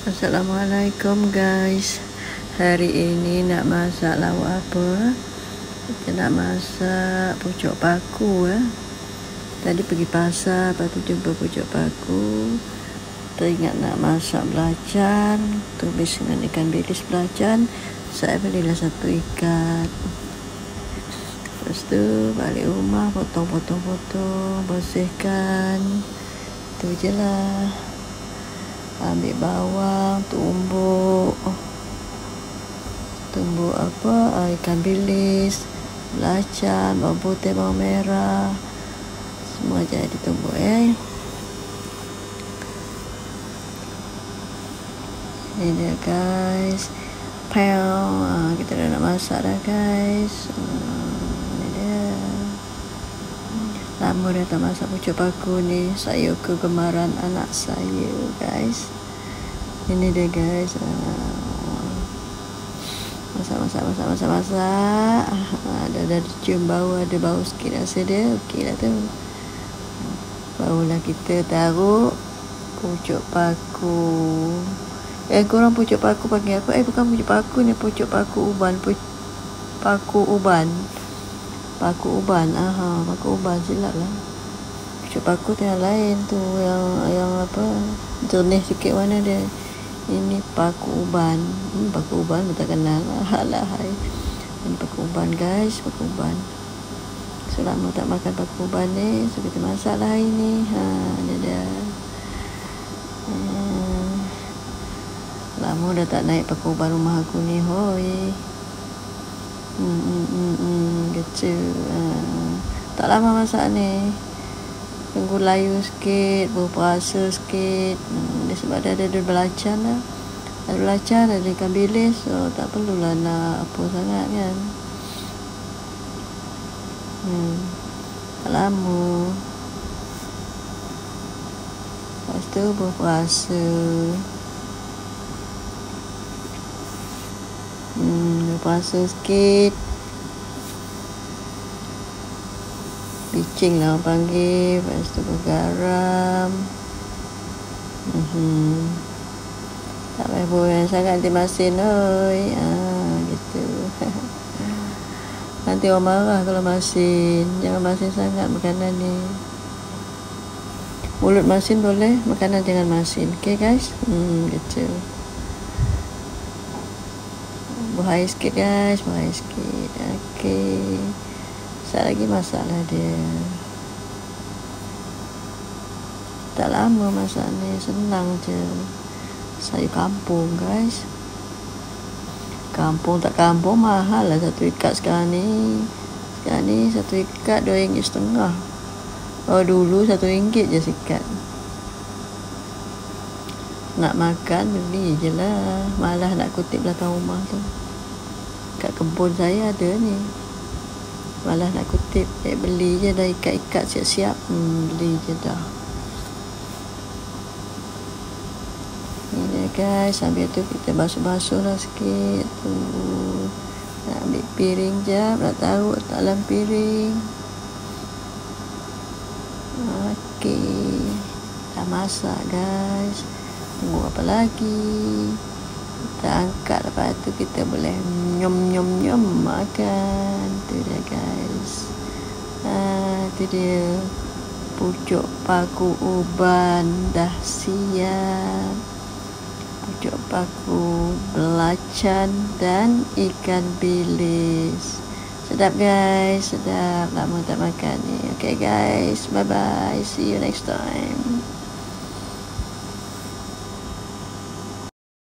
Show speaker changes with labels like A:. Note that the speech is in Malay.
A: Assalamualaikum guys. Hari ini nak masak lauk apa? Kita nak masak pucuk paku . Tadi pergi pasar, lepas tu jumpa pucuk paku. Teringat nak masak belacan, tumis dengan ikan bilis belacan. Saya belilah satu ikat. Lepas tu balik rumah, potong, bersihkan. Itu je lah. Ambil bawang, tumbuk ikan bilis, belacan, bawang putih, bawang merah, semua jadi tumbuk Ini dia guys. Kita dah nak masak dah guys. Ini dia. Lama dah tak masak pucuk paku ni. Saya kegemaran anak saya guys. Ini dia guys. Masak. Ada cium bau, ada bau sikit rasa dia. Okey lah tu. Barulah kita taruh pucuk paku. Korang pucuk paku panggil apa? Bukan pucuk paku ni, pucuk paku uban. Paku uban. Paku uban silap lah. Pucuk paku tu yang lain tu, yang apa, jernih sikit warna dia. Ini paku uban. Paku uban tak kenal. Alahai. Ini paku uban guys, paku uban. Selama tak makan paku uban ni, so kita masak lah hari ni. Dia dah. Lama dah tak naik paku uban rumah aku ni, hoi. Kecil. Tak lama masak ni. Tunggu layu sikit, berperasa sikit. Dia sebab dia ada belacan lah. Ada belacan, ada ikan bilis. So tak perlulah nak apa sangat kan. Tak lama. Lepas tu berperasa. Berperasa sikit. Bicing lah orang panggil. Lepas tu bergaram. Tak payah boyan sangat nanti masin. Gitu. Nanti orang marah kalau masin. Jangan masin sangat makanan ni. Mulut masin boleh, makanan jangan masin. Okay guys. Gitu. Bahaya sikit guys. Okay. Sekejap lagi masalah dia. Tak lama masak ni, senang je. Sayur kampung guys. Kampung tak kampung mahal lah satu ikat sekarang ni. Sekarang ni satu ikat RM2.50. Dulu RM1 je sekat. Nak makan beli je lah. Malah nak kutip belakang rumah tu. Kat kebun saya ada ni. Malah nak kutip, beli je dah ikat-ikat siap-siap. Beli je dah. Ni dia guys, sambil tu kita basuh-basuh lah sikit tu. Nak ambil piring jap, nak taruh dalam piring. Okey. Dah masak guys. Tunggu apa lagi? Kita angkat, lepas tu kita boleh nyom makan. Tu dia guys. Tu dia pucuk paku uban dah siap. Pucuk paku, belacan dan ikan bilis. Sedap guys, sedap. Lama tak makan ni. Okay guys, bye bye. See you next time.